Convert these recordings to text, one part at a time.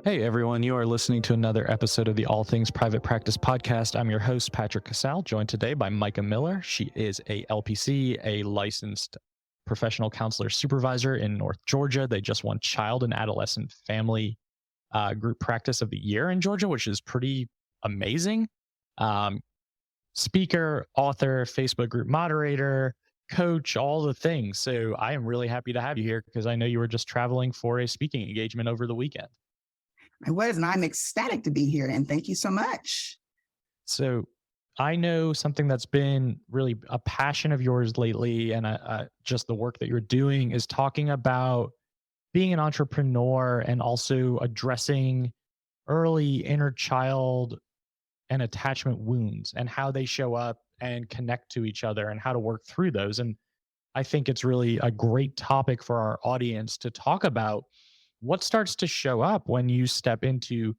Hey everyone, you are listening to another episode of the All Things Private Practice podcast. I'm your host, Patrick.Casale, joined today by Mikah Miller. She is a LPC, a licensed professional counselor supervisor in North Georgia. They just won Child and Adolescent Family Group Practice of the Year in Georgia, which is pretty amazing. Um, Speaker, author, Facebook group moderator, coach, all the things. So I am really happy to have you here because I know you were just traveling for a speaking engagement over the weekend. I was, and I'm ecstatic to be here. And thank you so much. So I know something that's been really a passion of yours lately, and just the work that you're doing is talking about being an entrepreneur and also addressing early inner child and attachment wounds and how they show up and connect to each other and how to work through those. And I think it's really a great topic for our audience to talk about what starts to show up when you step into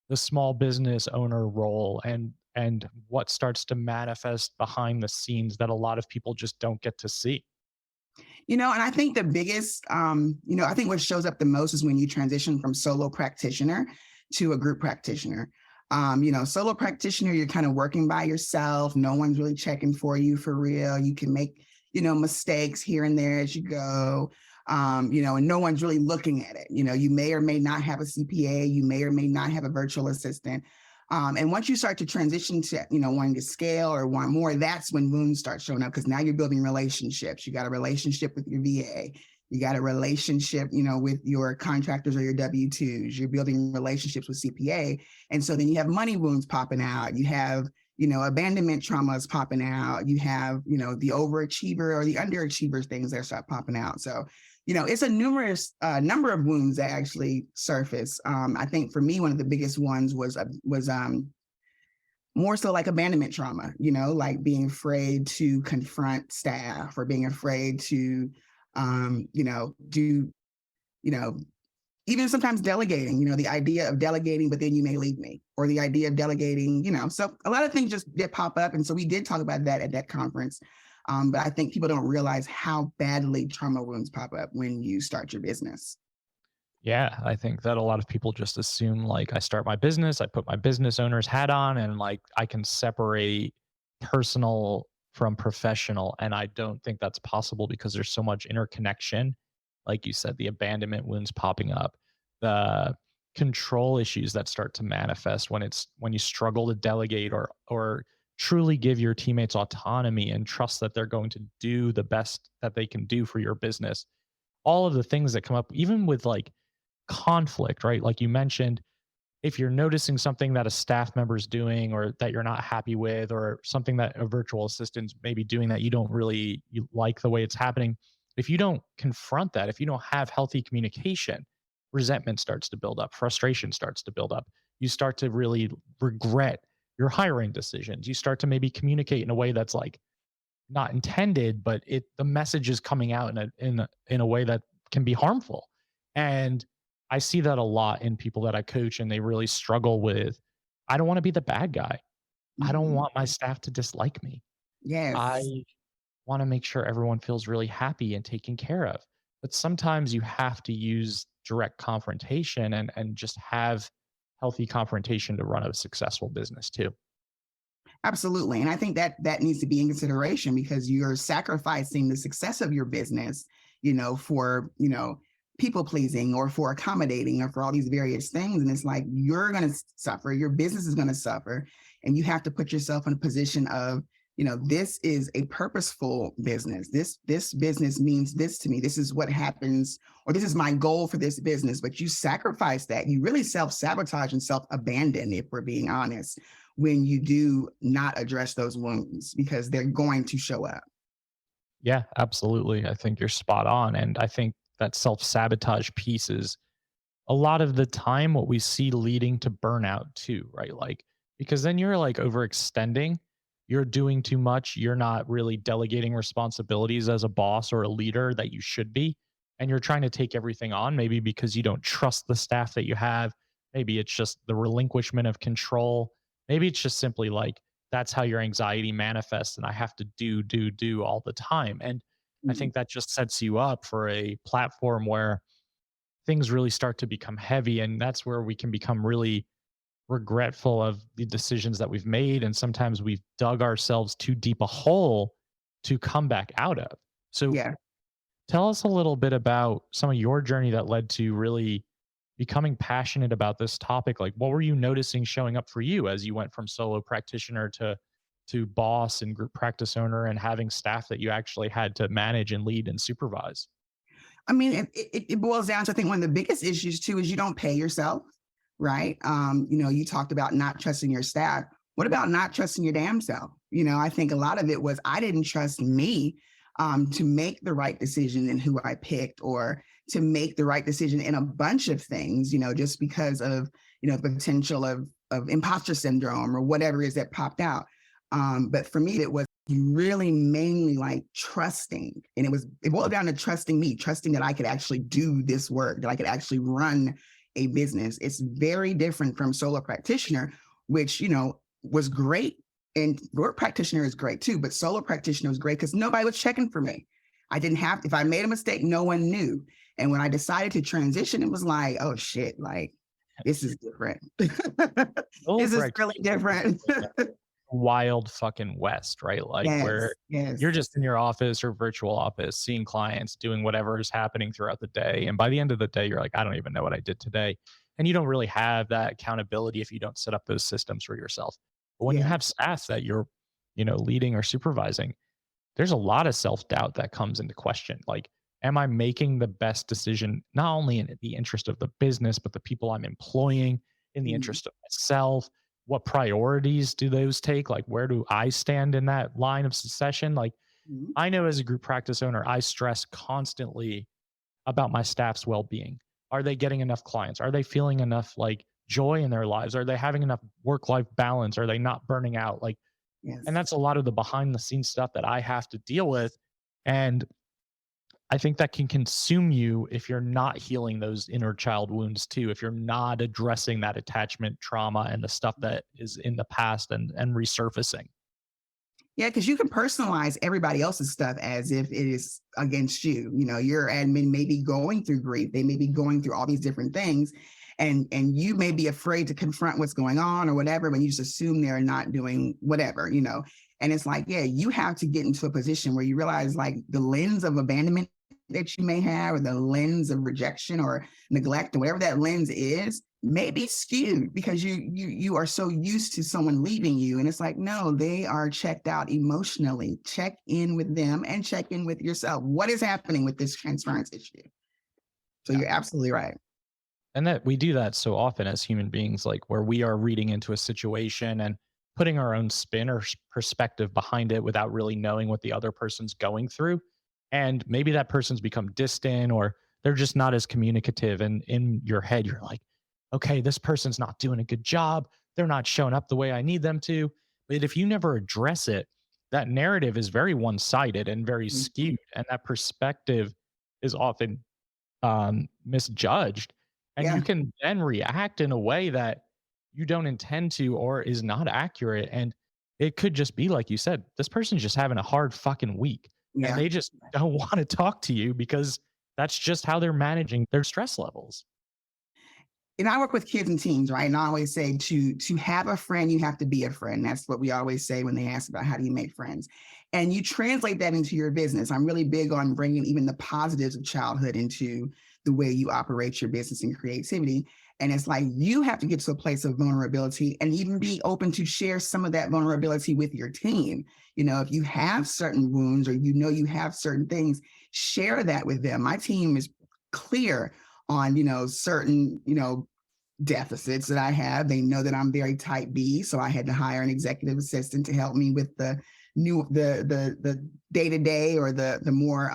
the small business owner role and what starts to manifest behind the scenes that a lot of people just don't get to see. And I think the biggest, I think what shows up the most is when you transition from solo practitioner to a group practitioner. Solo practitioner, you're kind of working by yourself. No one's really checking for you for real. You can make, mistakes here and there as you go. And no one's really looking at it. You may or may not have a CPA, you may or may not have a virtual assistant. And once you start to transition to, wanting to scale or want more, that's when wounds start showing up because now you're building relationships. You got a relationship with your VA. You got a relationship, with your contractors or your W-2s. You're building relationships with CPA. And so then you have money wounds popping out. You have, abandonment traumas popping out. You have, the overachiever or the underachiever things that start popping out. So, it's a numerous number of wounds that actually surface. I think for me, one of the biggest ones was more so like abandonment trauma, like being afraid to confront staff or being afraid to, do, even sometimes delegating, the idea of delegating, but then you may leave me, or the idea of delegating, so a lot of things just did pop up. And so we did talk about that at that conference. But I think people don't realize how badly trauma wounds pop up when you start your business. Yeah, I think that a lot of people just assume like I start my business, I put my business owner's hat on, and like I can separate personal from professional. And I don't think that's possible because there's so much interconnection. Like you said, the abandonment wounds popping up, the control issues that start to manifest when you struggle to delegate or truly give your teammates autonomy and trust that they're going to do the best that they can do for your business. All of the things that come up, even with like conflict, right? Like you mentioned, if you're noticing something that a staff member is doing or that you're not happy with, or something that a virtual assistant's maybe doing that you like the way it's happening, if you don't confront that, if you don't have healthy communication, resentment starts to build up, frustration starts to build up. You start to really regret your hiring decisions. You start to maybe communicate in a way that's like not intended, but the message is coming out in a way that can be harmful. And I see that a lot in people that I coach, and they really struggle with, I don't want to be the bad guy. I don't want my staff to dislike me. I Yes. want to make sure everyone feels really happy and taken care of. But sometimes you have to use direct confrontation and just have healthy confrontation to run a successful business too. Absolutely. And I think that needs to be in consideration because you're sacrificing the success of your business, for, people pleasing or for accommodating or for all these various things. And it's like, you're going to suffer, your business is going to suffer. And you have to put yourself in a position of, this is a purposeful business. This business means this to me. This is what happens, or this is my goal for this business. But you sacrifice that. You really self-sabotage and self-abandon, if we're being honest, when you do not address those wounds because they're going to show up. Yeah, absolutely. I think you're spot on. And I think that self sabotage piece is a lot of the time what we see leading to burnout too, right? Like, because then you're like overextending, you're doing too much, you're not really delegating responsibilities as a boss or a leader that you should be. And you're trying to take everything on, maybe because you don't trust the staff that you have. Maybe it's just the relinquishment of control. Maybe it's just simply like that's how your anxiety manifests. And I have to do all the time. And I Mm. think that just sets you up for a platform where things really start to become heavy. And that's where we can become really regretful of the decisions that we've made. And sometimes we've dug ourselves too deep a hole to come back out of. So Yeah. tell us a little bit about some of your journey that led to really becoming passionate about this topic. Like, what were you noticing showing up for you as you went from solo practitioner to boss and group practice owner and having staff that you actually had to manage and lead and supervise? I mean, it boils down to, I think one of the biggest issues too is you don't pay yourself, right? You talked about not trusting your staff. What about not trusting your damn self? I think a lot of it was I didn't trust me to make the right decision in who I picked, or to make the right decision in a bunch of things, just because of, the potential of imposter syndrome or whatever it is that popped out. But for me, it was really mainly like trusting. And it boiled down to trusting me, trusting that I could actually do this work, that I could actually run a business. It's very different from solo practitioner, which, was great. And group practitioner is great too, but solo practitioner was great because nobody was checking for me. I didn't have, if I made a mistake, no one knew. And when I decided to transition, it was like, oh shit, like this is different. Solo This is really different. wild fucking west, right? Like Yes, where yes, you're just in your office or virtual office, seeing clients, doing whatever is happening throughout the day. And by the end of the day, you're like, I don't even know what I did today. And you don't really have that accountability if you don't set up those systems for yourself. But when you yeah. have staff that you're, leading or supervising, there's a lot of self-doubt that comes into question. Like, am I making the best decision, not only in the interest of the business, but the people I'm employing, in the Mhm, interest of myself? What priorities do those take? Like, where do I stand in that line of succession? Like, mhm. I know as a group practice owner, I stress constantly about my staff's well-being. Are they getting enough clients? Are they feeling enough like joy in their lives? Are they having enough work-life balance? Are they not burning out? Like, and Yes. that's a lot of the behind the scenes stuff that I have to deal with. And I think that can consume you if you're not healing those inner child wounds too, if you're not addressing that attachment trauma and the stuff that is in the past and resurfacing. Yeah, because you can personalize everybody else's stuff as if it is against you. Your admin may be going through grief. They may be going through all these different things. And you may be afraid to confront what's going on or whatever, but you just assume they're not doing whatever. And it's like, yeah, you have to get into a position where you realize like the lens of abandonment that you may have, or the lens of rejection or neglect, or whatever that lens is, may be skewed because you are so used to someone leaving you. And it's like, no, they are checked out emotionally. Check in with them and check in with yourself. What is happening with this transference issue? So Yeah. you're absolutely right. And that we do that so often as human beings, like where we are reading into a situation and putting our own spin or perspective behind it without really knowing what the other person's going through. And maybe that person's become distant or they're just not as communicative. And in your head, you're like, okay, this person's not doing a good job. They're not showing up the way I need them to. But if you never address it, that narrative is very one sided and very Mhm. skewed. And that perspective is often misjudged, and you Yeah. can then react in a way that you don't intend to or is not accurate. And it could just be like you said, this person's just having a hard fucking week and Yeah. they just don't want to talk to you because that's just how they're managing their stress levels. And I work with kids and teens, right? And I always say to have a friend, you have to be a friend. That's what we always say when they ask about how do you make friends. And you translate that into your business. I'm really big on bringing even the positives of childhood into the way you operate your business and creativity. And it's like you have to get to a place of vulnerability and even be open to share some of that vulnerability with your team. If you have certain wounds or you have certain things, share that with them. My team is clear on certain deficits that I have. They know that I'm very type B, so I had to hire an executive assistant to help me with the day to day, or the more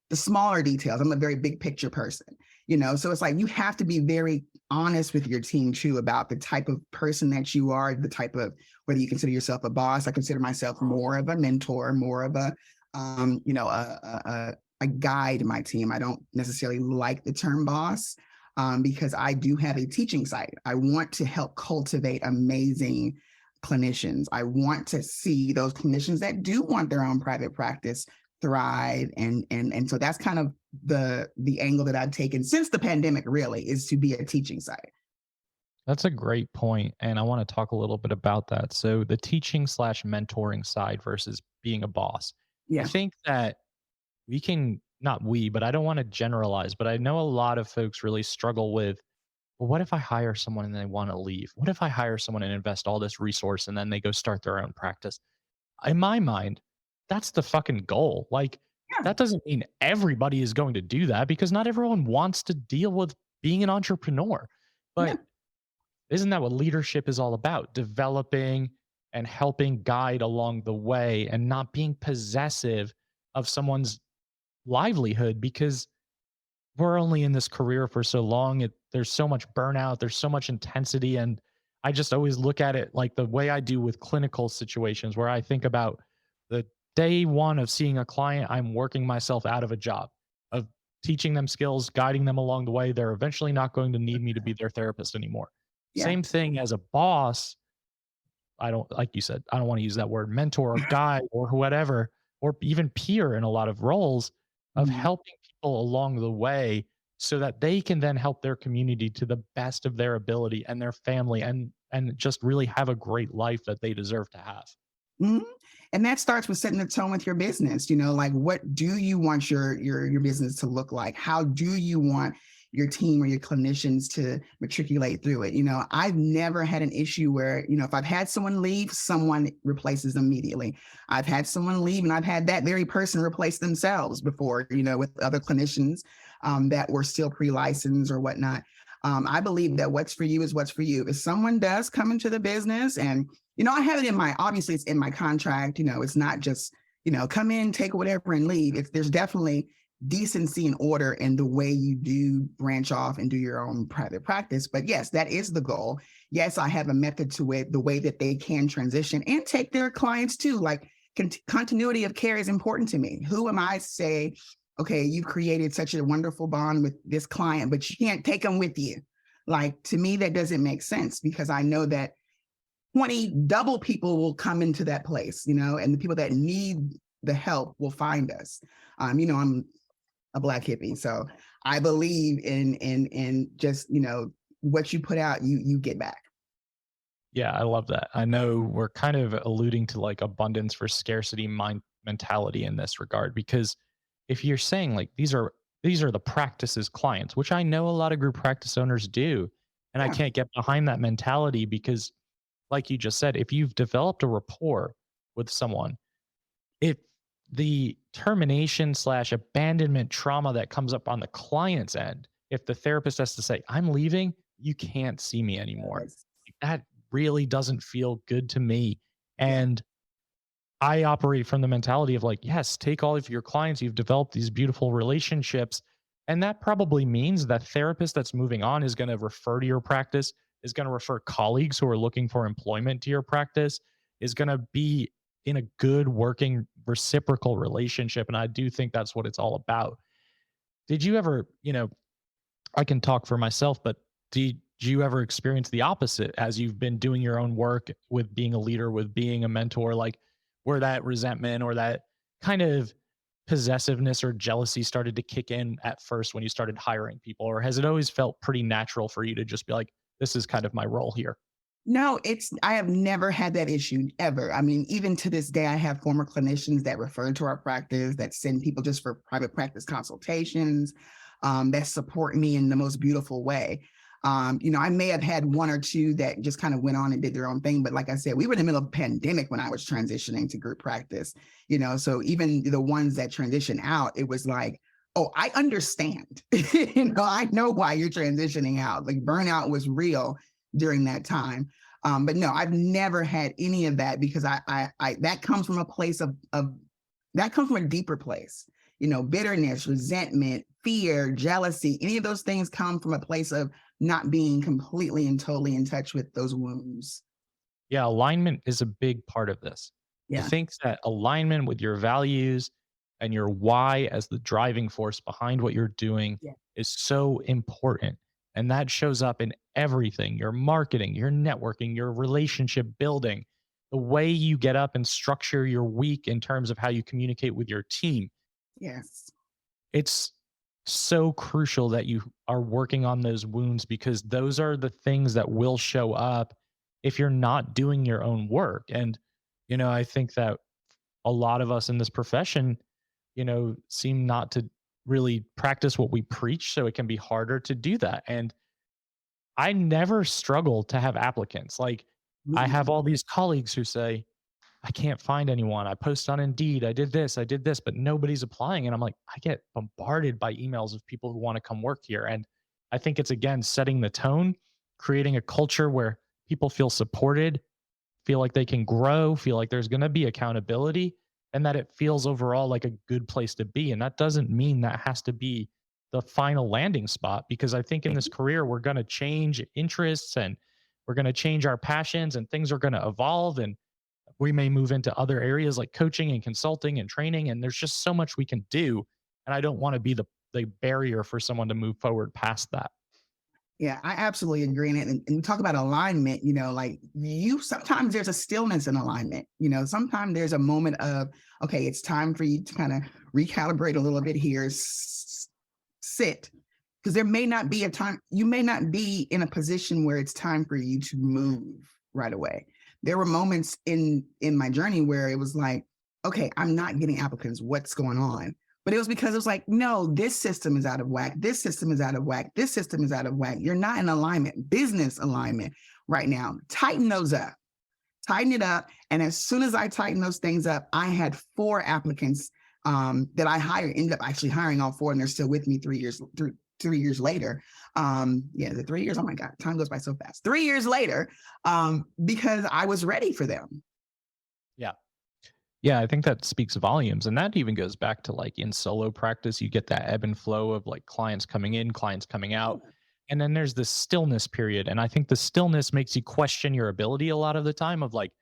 the smaller details. I'm a very big picture person, so it's like you have to be very honest with your team too about the type of person that you are, the type of, whether you consider yourself a boss. I consider myself more of a mentor, more of a a guide my team. I don't necessarily like the term boss, because I do have a teaching site. I want to help cultivate amazing clinicians. I want to see those clinicians that do want their own private practice thrive. And so that's kind of the angle that I've taken since the pandemic really is to be a teaching side. That's a great point, and I want to talk a little bit about that. So, the teaching slash mentoring side versus being a boss. I Yeah. think that we can, not we, but I don't want to generalize, but I know a lot of folks really struggle with, well, what if I hire someone and they want to leave? What if I hire someone and invest all this resource and then they go start their own practice? In my mind, that's the fucking goal. Like, Yeah. that doesn't mean everybody is going to do that because not everyone wants to deal with being an entrepreneur. Yeah. But isn't that what leadership is all about? Developing and helping guide along the way and not being possessive of someone's livelihood because we're only in this career for so long. There's so much burnout, there's so much intensity. And I just always look at it like the way I do with clinical situations, where I think about the day one of seeing a client, I'm working myself out of a job, of teaching them skills, guiding them along the way. They're eventually not going to need me to be their therapist anymore. Yeah. Same thing as a boss. I don't, like you said, I don't want to use that word mentor or guide or whatever, or even peer in a lot of roles of Mhm. helping people along the way so that they can then help their community to the best of their ability and their family and just really have a great life that they deserve to have. Mhm. And that starts with setting the tone with your business. Like what do you want your business to look like? How do you want your team or your clinicians to matriculate through it? I've never had an issue where, if I've had someone leave, someone replaces them immediately. I've had someone leave and I've had that very person replace themselves before, with other clinicians that were still pre-licensed or whatnot. I believe that what's for you is what's for you. If someone does come into the business and I have it in obviously it's in my contract, it's not just, come in, take whatever and leave. There's definitely decency and order in the way you do branch off and do your own private practice. But yes, that is the goal. Yes, I have a method to it, the way that they can transition and take their clients too. Like continuity of care is important to me. Who am I to say, okay, you've created such a wonderful bond with this client, but you can't take them with you. Like to me, that doesn't make sense because I know that 20 double people will come into that place, and the people that need the help will find us. I'm a Black hippie, so I believe in just, what you put out, you get back. Yeah, I love that. I know we're kind of alluding to like abundance for scarcity mind mentality in this regard because if you're saying like these are the practices clients, which I know a lot of group practice owners do, and I Yeah. can't get behind that mentality because like you just said, if you've developed a rapport with someone, if the termination slash abandonment trauma that comes up on the client's end, if the therapist has to say, I'm leaving, you can't see me anymore. Yes. That really doesn't feel good to me. Yeah. And I operate from the mentality of like, yes, take all of your clients. You've developed these beautiful relationships. And that probably means that therapist that's moving on is going to refer to your practice, is going to refer colleagues who are looking for employment to your practice, is going to be in a good working reciprocal relationship. And I do think that's what it's all about. Did you ever, I can talk for myself, but did you ever experience the opposite as you've been doing your own work with being a leader, with being a mentor, like where that resentment or that kind of possessiveness or jealousy started to kick in at first when you started hiring people? Or has it always felt pretty natural for you to just be like, this is kind of my role here? No, I have never had that issue ever. I mean, even to this day, I have former clinicians that refer to our practice, that send people just for private practice consultations, that support me in the most beautiful way. I may have had one or two that just kind of went on and did their own thing. But like I said, we were in the middle of a pandemic when I was transitioning to group practice, so even the ones that transition out, it was like, oh, I understand. I know why you're transitioning out. Like burnout was real during that time. But no, I've never had any of that because I that comes from a place of that comes from a deeper place. Bitterness, resentment, fear, jealousy, any of those things come from a place of not being completely and totally in touch with those wounds. Yeah, alignment is a big part of this. I Yeah. think that alignment with your values and your why as the driving force behind what you're doing Yeah. is so important. And that shows up in everything, your marketing, your networking, your relationship building. the way you get up and structure your week in terms of how you communicate with your team. Yes. It's so crucial that you are working on those wounds because those are the things that will show up if you're not doing your own work. And, I think that a lot of us in this profession, seem not to really practice what we preach. So it can be harder to do that. And I never struggle to have applicants. Like, I Mhm. have all these colleagues who say, I can't find anyone. I post on Indeed. I did this, but nobody's applying. And I'm like, I get bombarded by emails of people who want to come work here. And I think it's again setting the tone, creating a culture where people feel supported, feel like they can grow, feel like there's going to be accountability, and that it feels overall like a good place to be. And that doesn't mean that has to be the final landing spot, because I think in this career, we're going to change interests and we're going to change our passions and things are going to evolve. And we may move into other areas like coaching and consulting and training. And there's just so much we can do. And I don't want to be the barrier for someone to move forward past that. Yeah, I absolutely agree. And talk about alignment, like you sometimes there's a stillness in alignment. Sometimes there's a moment of, okay, it's time for you to kind of recalibrate a little bit here, sit. Because there may not be a time, you may not be in a position where it's time for you to move right away. There were moments in my journey where it was like, okay, I'm not getting applicants. What's going on? But it was because it was like, no, this system is out of whack. This system is out of whack. This system is out of whack. You're not in alignment, business alignment right now. Tighten those up, tighten it up. And as soon as I tightened those things up, I had 4 applicants that I hired, ended up actually hiring all 4, and they're still with me 3 years later. Yeah, the 3 years. Oh my God, time goes by so fast. 3 years later, because I was ready for them. Yeah. Yeah, I think that speaks volumes. And that even goes back to like in solo practice, you get that ebb and flow of like clients coming in, clients coming out. And then there's this stillness period. And I think the stillness makes you question your ability a lot of the time of like,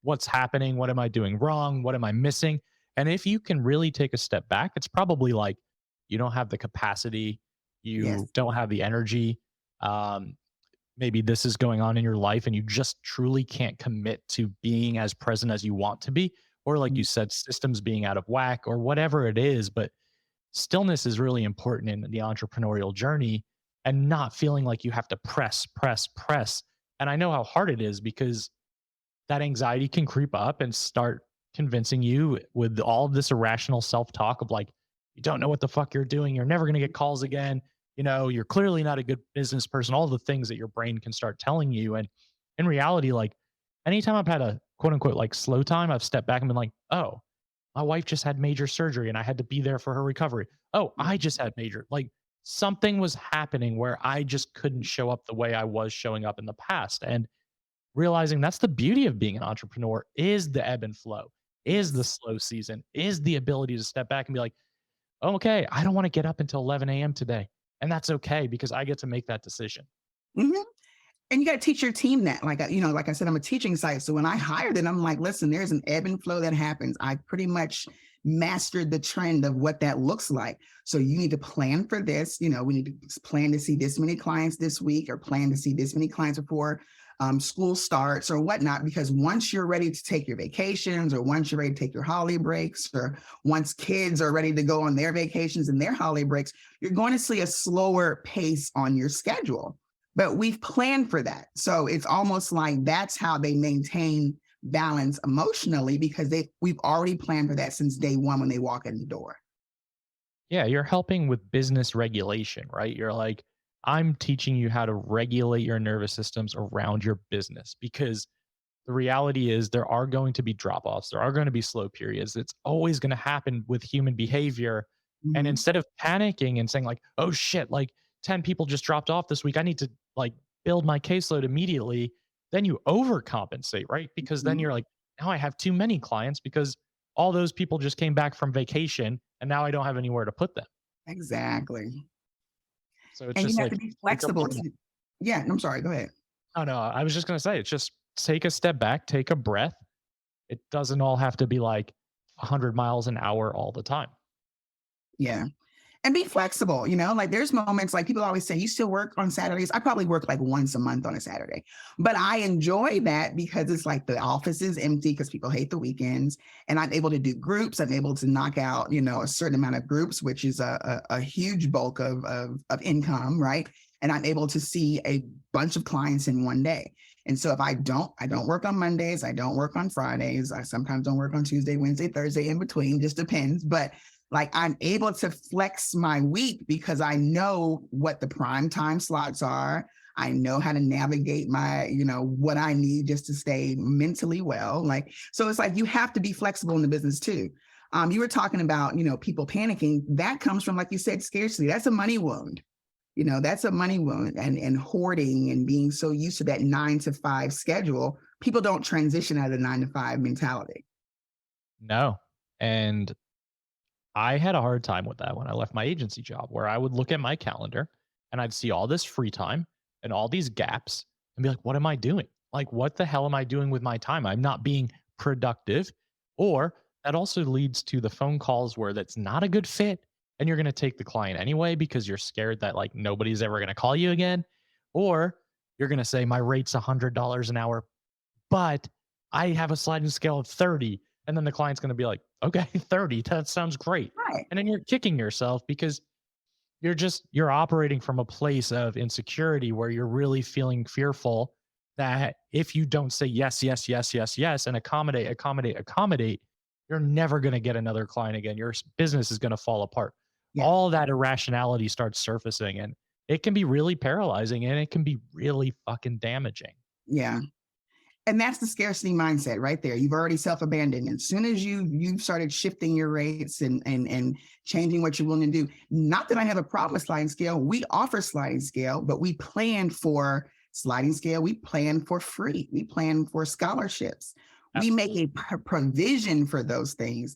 what's happening? What am I doing wrong? What am I missing? And if you can really take a step back, it's probably like you don't have the capacity, Yes. you don't have the energy. Um, Maybe this is going on in your life and you just truly can't commit to being as present as you want to be, or like you said, systems being out of whack or whatever it is. But stillness is really important in the entrepreneurial journey, and not feeling like you have to press, press, press. And I know how hard it is because that anxiety can creep up and start convincing you with all of this irrational self-talk of like, you don't know what the fuck you're doing, you're never going to get calls again, you're clearly not a good business person, all the things that your brain can start telling you. And in reality, like anytime I've had a quote unquote like slow time, I've stepped back and been like, oh, my wife just had major surgery and I had to be there for her recovery. Oh, I just had major, like something was happening where I just couldn't show up the way I was showing up in the past. And realizing that's the beauty of being an entrepreneur is the ebb and flow, is the Yes. slow season, is the ability to step back and be like, oh, okay, I don't want to get up until 11 a.m. today. And that's okay because I get to make that decision. Mhm. And you got to teach your team that. Like, like I said, I'm a teaching site. So when I hired them, I'm like, listen, there's an ebb and flow that happens. I pretty much mastered the trend of what that looks like. So you need to plan for this. We need to plan to see this many clients this week, or plan to see this many clients before school starts or whatnot. Because once you're ready to take your vacations, or once you're ready to take your holiday breaks, or once kids are ready to go on their vacations and their holiday breaks, you're going to see a slower pace on your schedule. But we've planned for that. So it's almost like that's how they maintain balance emotionally, because we've already planned for that since day one when they walk in the door. Yeah, you're helping with business regulation, right? You're like, I'm teaching you how to regulate your nervous systems around your business, because the reality is there are going to be drop offs. There are going to be slow periods. It's always going to happen with human behavior. And Mhm. instead of panicking and saying, like, oh shit, like 10 people just dropped off this week, I need to like build my caseload immediately. Then you overcompensate, right? Because then Mhm. you're like, now I have too many clients because all those people just came back from vacation and now I don't have anywhere to put them. Exactly. So it's And you just have to like, be take a flexible breath. to, yeah, I'm sorry, go ahead. Oh no, I was just gonna say it's just take a step back, take a breath. It doesn't all have to be like 100 miles an hour all the time. Yeah. And be flexible, like there's moments like people always say, you still work on Saturdays. I probably work like once a month on a Saturday, but I enjoy that because it's like the office is empty because people hate the weekends, and I'm able to do groups. I'm able to knock out, a certain amount of groups, which is a huge bulk of income, right? And I'm able to see a bunch of clients in one day. And so if I don't work on Mondays, I don't work on Fridays. I sometimes don't work on Tuesday, Wednesday, Thursday, in between, just depends. But like I'm able to flex my week because I know what the prime time slots are. I know how to navigate my, what I need just to stay mentally well. Like, so it's like you have to be flexible in the business too. You were talking about, people panicking. That comes from, like you said, scarcity. That's a money wound. That's a money wound, and hoarding and being so used to that 9 to 5 schedule. People don't transition out of the 9 to 5 mentality. No. And I had a hard time with that when I left my agency job, where I would look at my calendar and I'd see all this free time and all these gaps and be like, what am I doing? Like, what the hell am I doing with my time? I'm not being productive. Or that also leads to the phone calls where that's not a good fit and you're going to take the client anyway because you're scared that like nobody's ever going to call you again. Or you're going to say, my rate's $100 an hour, but I have a sliding scale of 30. And then the client's going to be like, okay, 30, that sounds great. Right. And then you're kicking yourself because you're operating from a place of insecurity where you're really feeling fearful that if you don't say yes, yes, yes, yes, yes, and accommodate, you're never going to get another client again. Your business is going to fall apart. Yeah. All that irrationality starts surfacing, and it can be really paralyzing and it can be really fucking damaging. Yeah. And that's the scarcity mindset right there. You've already self-abandoned. As soon as you've started shifting your rates and changing what you're willing to do. Not that I have a problem with sliding scale. We offer sliding scale, but we plan for sliding scale. We plan for free. We plan for scholarships. Absolutely. We make a provision for those things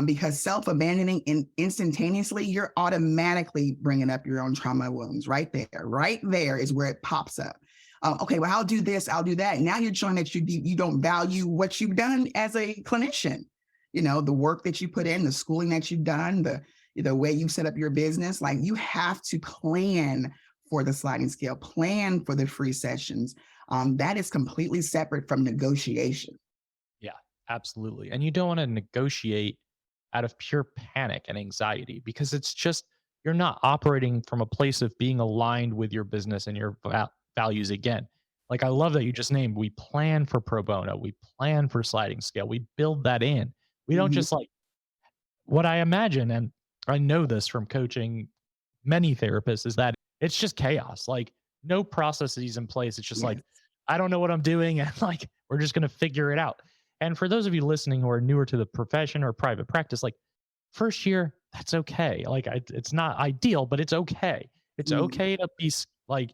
because self-abandoning instantaneously, you're automatically bringing up your own trauma wounds right there. Right there is where it pops up. Okay, well, I'll do this, I'll do that. Now you're showing that you don't value what you've done as a clinician. The work that you put in, the schooling that you've done, the way you set up your business. Like you have to plan for the sliding scale, plan for the free sessions. That is completely separate from negotiation. Yeah, absolutely. And you don't want to negotiate out of pure panic and anxiety because it's just, you're not operating from a place of being aligned with your business and your values again. Like I love that you just named, we plan for pro bono, we plan for sliding scale, we build that in. We don't just like what I imagine, and I know this from coaching many therapists, is that it's just chaos. Like no processes in place. It's just Yes. like, I don't know what I'm doing. And like, we're just going to figure it out. And for those of you listening who are newer to the profession or private practice, like first year, that's okay. Like it's not ideal, but it's okay. It's okay to be like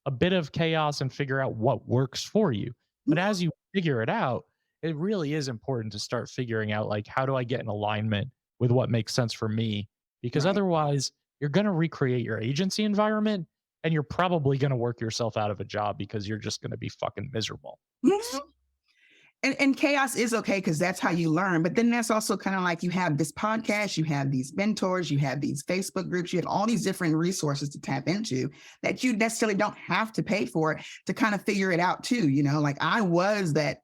a bit of chaos and figure out what works for you. But as you figure it out, it really is important to start figuring out like, how do I get in alignment with what makes sense for me? Because Right. otherwise you're going to recreate your agency environment and you're probably going to work yourself out of a job because you're just going to be fucking miserable. Mhm. And chaos is okay because that's how you learn. But then that's also kind of like you have this podcast, you have these mentors, you have these Facebook groups, you have all these different resources to tap into that you necessarily don't have to pay for to kind of figure it out too. Like I was that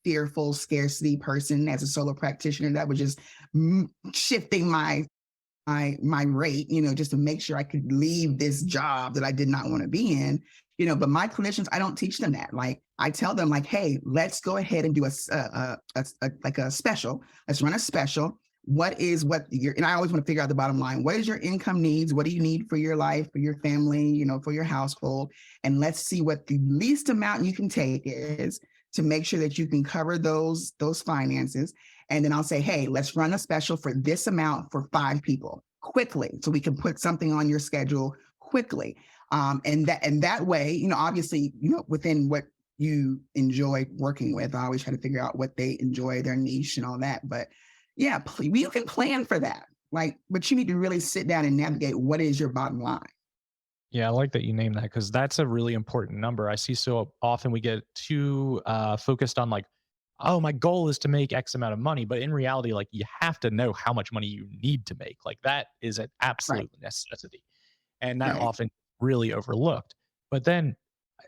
fearful scarcity person as a solo practitioner that was just shifting my rate, just to make sure I could leave this job that I did not want to be in. But my clinicians, I don't teach them that. Like I tell them like, hey, let's go ahead and do a special. Let's run a special. What and I always want to figure out the bottom line. What is your income needs? What do you need for your life, for your family, for your household? And let's see what the least amount you can take is to make sure that you can cover those finances. And then I'll say, hey, let's run a special for this amount for 5 people quickly. So we can put something on your schedule quickly. And that way, obviously, within what you enjoy working with, I always try to figure out what they enjoy, their niche and all that. But yeah, you can plan for that. But you need to really sit down and navigate what is your bottom line. Yeah, I like that you named that because that's a really important number. I see so often we get too focused on like oh, my goal is to make X amount of money. But in reality, like you have to know how much money you need to make. Like that is an Right. absolute necessity. And that Right. often really overlooked. But then,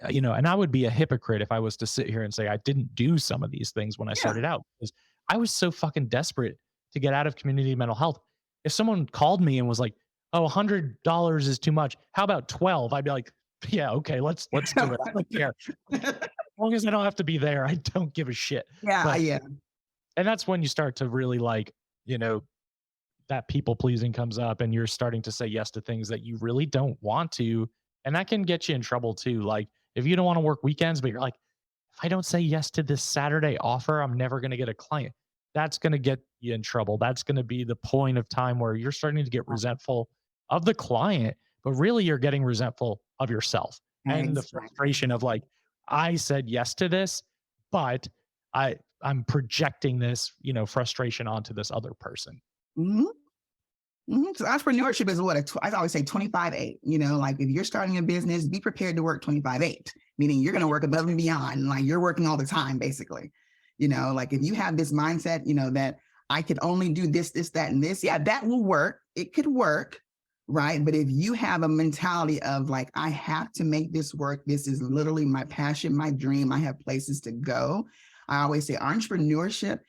and I would be a hypocrite if I was to sit here and say I didn't do some of these things when I Yeah. started out because I was so fucking desperate to get out of community mental health. If someone called me and was like, "Oh, $100 is too much. How about 12?" I'd be like, "Yeah, okay, let's do it. I don't care. As long as I don't have to be there, I don't give a shit." Yeah. But Yeah. and that's when you start to really like, you know, that people pleasing comes up and you're starting to say yes to things that you really don't want to. And that can get you in trouble too. Like if you don't want to work weekends, but you're like, if I don't say yes to this Saturday offer, I'm never going to get a client. That's going to get you in trouble. That's going to be the point of time where you're starting to get resentful of the client, but really you're getting resentful of yourself and the Exactly. frustration of like, I said yes to this, but I'm projecting this, frustration onto this other person. Mhm. So entrepreneurship is what I always say 25/8. Like if you're starting a business, be prepared to work 25/8, meaning you're going to work above and beyond. Like you're working all the time, basically. Like if you have this mindset, that I could only do this, this, that, and this, yeah, that will work. It could work, right? But if you have a mentality of like, I have to make this work, this is literally my passion, my dream, I have places to go. I always say entrepreneurship,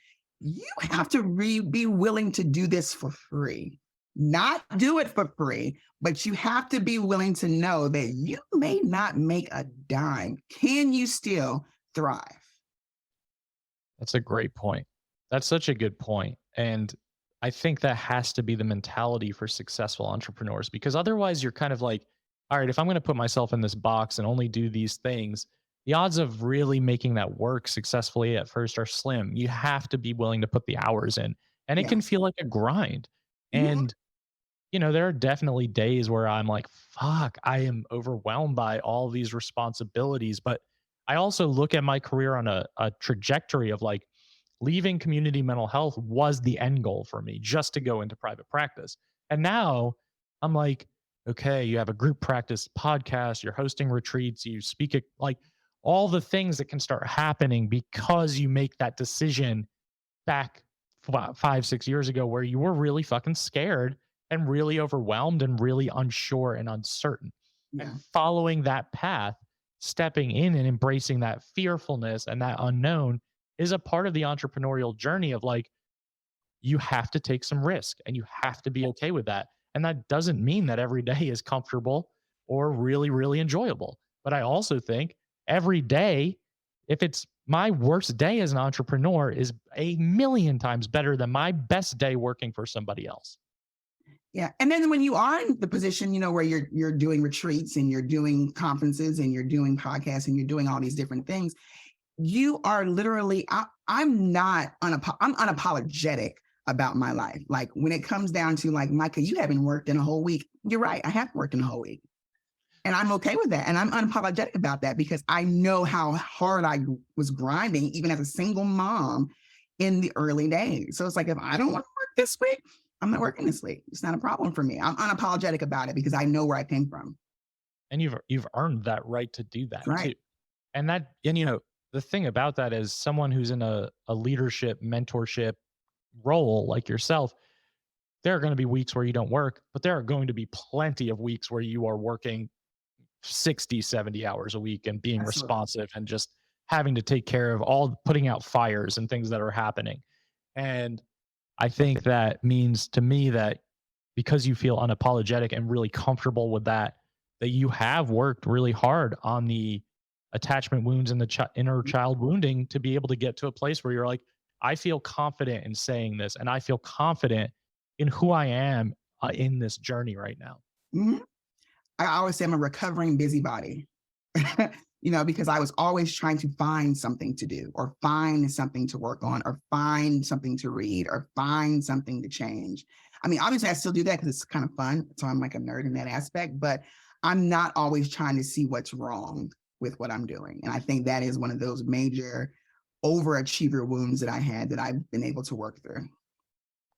you have to be willing to do this for free, not do it for free, but you have to be willing to know that you may not make a dime. Can you still thrive? That's a great point. That's such a good point. And I think that has to be the mentality for successful entrepreneurs because otherwise you're kind of like, all right, if I'm going to put myself in this box and only do these things, the odds of really making that work successfully at first are slim. You have to be willing to put the hours in, and it Yeah. can feel like a grind. Mhm. And there are definitely days where I'm like, fuck, I am overwhelmed by all these responsibilities. But I also look at my career on a trajectory of like leaving community mental health was the end goal for me just to go into private practice. And now I'm like, okay, you have a group practice podcast, you're hosting retreats, you speak at like all the things that can start happening because you make that decision back 5, 6 years ago where you were really fucking scared and really overwhelmed and really unsure and uncertain. Yeah. And following that path, stepping in and embracing that fearfulness and that unknown is a part of the entrepreneurial journey of like, you have to take some risk and you have to be okay with that. And that doesn't mean that every day is comfortable or really, really enjoyable. But I also think every day, if it's my worst day as an entrepreneur, is a million times better than my best day working for somebody else. Yeah. And then when you are in the position, where you're doing retreats and you're doing conferences and you're doing podcasts and you're doing all these different things, you are literally, I'm not, I'm unapologetic about my life. Like when it comes down to like, Micah, you haven't worked in a whole week. You're right. I haven't worked in a whole week. And I'm okay with that. And I'm unapologetic about that because I know how hard I was grinding, even as a single mom in the early days. So it's like, if I don't want to work this week, I'm not working this week. It's not a problem for me. I'm unapologetic about it because I know where I came from. And you've earned that right to do That's that too. right. And the thing about that is someone who's in a leadership, mentorship role like yourself, there are going to be weeks where you don't work, but there are going to be plenty of weeks where you are working 60, 70 hours a week and being Absolutely. responsive and just having to take care of all putting out fires and things that are happening. And I think that means to me that because you feel unapologetic and really comfortable with that, that you have worked really hard on the attachment wounds and the inner child wounding to be able to get to a place where you're like, I feel confident in saying this and I feel confident in who I am in this journey right now. Mhm. I always say I'm a recovering busybody, because I was always trying to find something to do or find something to work on or find something to read or find something to change. I mean, obviously, I still do that because it's kind of fun. So I'm like a nerd in that aspect, but I'm not always trying to see what's wrong with what I'm doing. And I think that is one of those major overachiever wounds that I had that I've been able to work through.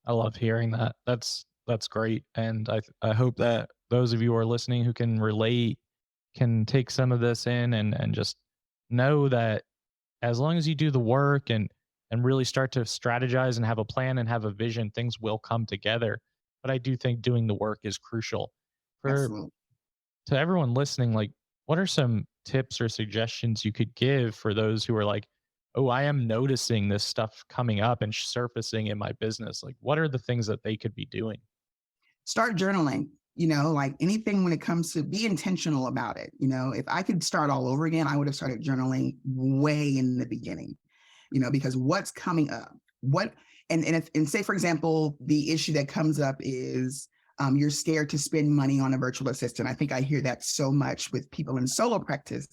I love hearing that. That's great, and I hope that those of you who are listening who can relate can take some of this in and just know that as long as you do the work and and really start to strategize and have a plan and have a vision, things will come together. But I do think doing the work is crucial. For Absolutely. To everyone listening, like, what are some tips or suggestions you could give for those who are like, oh, I am noticing this stuff coming up and surfacing in my business? Like, what are the things that they could be doing? Start journaling, like anything when it comes to be intentional about it. If I could start all over again, I would have started journaling way in the beginning, because what's coming up, what, and say, for example, the issue that comes up is you're scared to spend money on a virtual assistant. I think I hear that so much with people in solo practice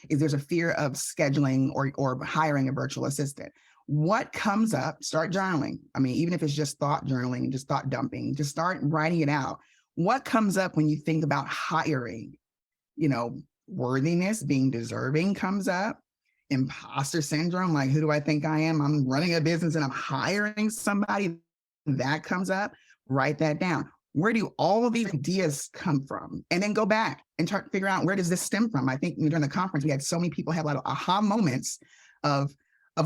is there's a fear of scheduling or hiring a virtual assistant. What comes up, start journaling. I mean, even if it's just thought journaling, just thought dumping, just start writing it out. What comes up when you think about hiring? Worthiness, being deserving comes up. Imposter syndrome, like, who do I think I am? I'm running a business and I'm hiring somebody. That comes up. Write that down. Where do all of these ideas come from? And then go back and try to figure out, where does this stem from? I think during the conference, we had so many people have a lot of aha moments of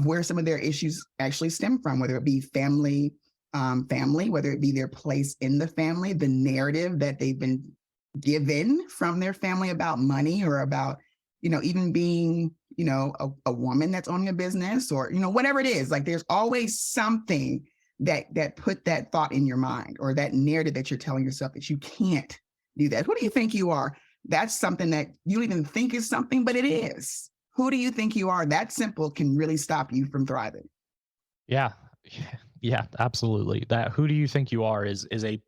where some of their issues actually stem from, whether it be family, whether it be their place in the family, the narrative that they've been given from their family about money, or about, even being, a woman that's owning a business, or, whatever it is. Like, there's always something that put that thought in your mind, or that narrative that you're telling yourself that you can't do that. Who do you think you are? That's something that you even think is something, but it is. Who do you think you are? That simple can really stop you from thriving. Yeah. Yeah, absolutely. That who do you think you are is a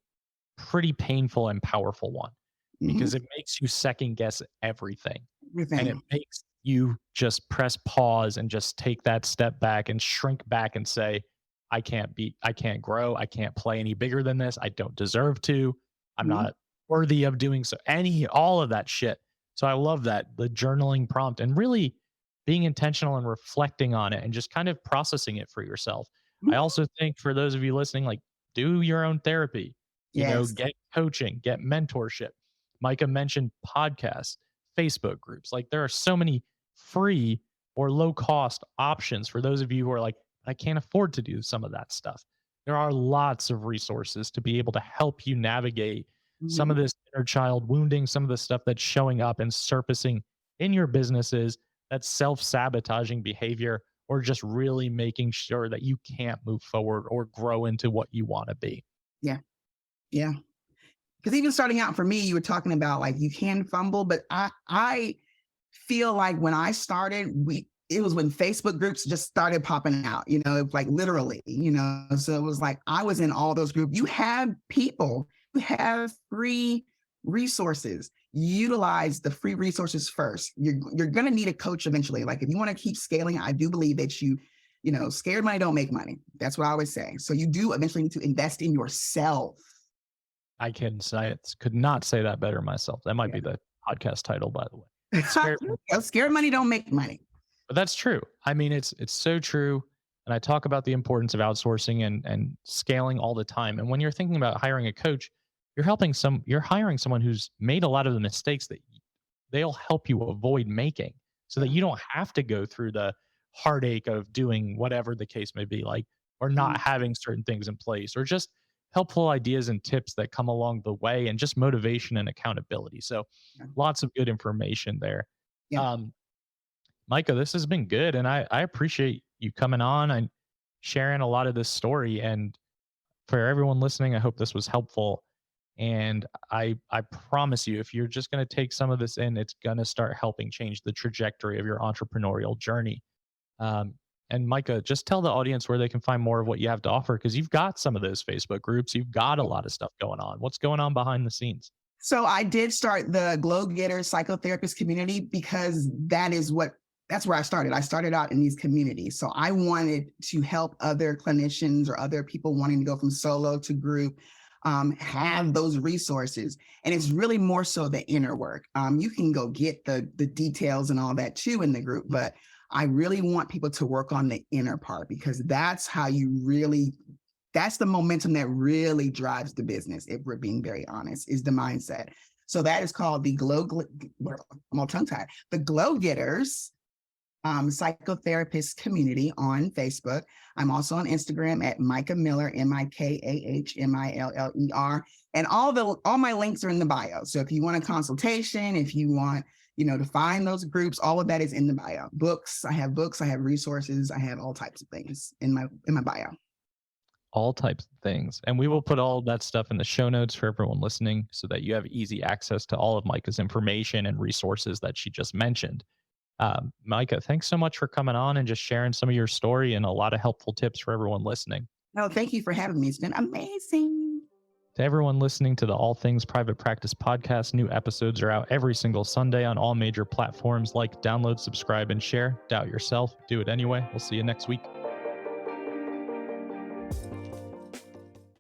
pretty painful and powerful one, Mm-hmm. because it makes you second guess everything. And it Everything. makes you just press pause and just take that step back and shrink back and say, I can't grow, I can't play any bigger than this, I don't deserve to, I'm Mm-hmm. not worthy of doing so. All of that shit. So I love that, the journaling prompt, and really being intentional and reflecting on it and just kind of processing it for yourself. I also think for those of you listening, like, do your own therapy, Yes. get coaching, get mentorship. Micah mentioned podcasts, Facebook groups. Like, there are so many free or low cost options for those of you who are like, I can't afford to do some of that stuff. There are lots of resources to be able to help you navigate some Mm-hmm. of this inner child wounding, some of the stuff that's showing up and surfacing in your businesses, that self sabotaging behavior, or just really making sure that you can't move forward or grow into what you want to be. Yeah. Yeah. Because even starting out for me, you were talking about, like, you can fumble, but I feel like when I started, it was when Facebook groups just started popping out, like, literally, so it was like I was in all those groups. You have people who have free resources. Utilize the free resources first. You're going to need a coach eventually. Like, if you want to keep scaling, I do believe that scared money don't make money. That's what I always say. So you do eventually need to invest in yourself. I can say it, could not say that better myself. That might Yeah. be the podcast title, by the way. Scared, Scared money don't make money. but that's true. I mean, it's so true. And I talk about the importance of outsourcing and scaling all the time. And when you're thinking about hiring a coach, you're hiring someone who's made a lot of the mistakes that they'll help you avoid making, so that Yeah. you don't have to go through the heartache of doing whatever the case may be, like, or not Mhm. having certain things in place, or just helpful ideas and tips that come along the way, and just motivation and accountability. So Yeah. lots of good information there. Yeah. Um, Micah, this has been good. And I appreciate you coming on and sharing a lot of this story. And for everyone listening, I hope this was helpful. And I promise you, if you're just going to take some of this in, it's going to start helping change the trajectory of your entrepreneurial journey. Um, and Micah, just tell the audience where they can find more of what you have to offer, because you've got some of those Facebook groups, you've got a lot of stuff going on. What's going on behind the scenes? So I did start the Glow Getter Psychotherapist community because that's where I started. I started out in these communities. So I wanted to help other clinicians or other people wanting to go from solo to group have those resources. And it's really more so the inner work. You can go get the details and all that too in the group, but I really want people to work on the inner part, because that's the momentum that really drives the business. If we're being very honest, is the mindset. So that is called the I'm all tongue tied. The Glow Getters psychotherapist community on Facebook. I'm also on Instagram at Mikah Miller, MIKAHMILLER. And all my links are in the bio. So if you want a consultation, if you want, to find those groups, all of that is in the bio. Books, I have resources, I have all types of things in my bio. All types of things. And we will put all of that stuff in the show notes for everyone listening so that you have easy access to all of Mikah's information and resources that she just mentioned. Mikah, thanks so much for coming on and just sharing some of your story and a lot of helpful tips for everyone listening. No, thank you for having me. It's been amazing. To everyone listening to the All Things Private Practice podcast, new episodes are out every single Sunday on all major platforms. Like, download, subscribe, and share. Doubt yourself. Do it anyway. We'll see you next week.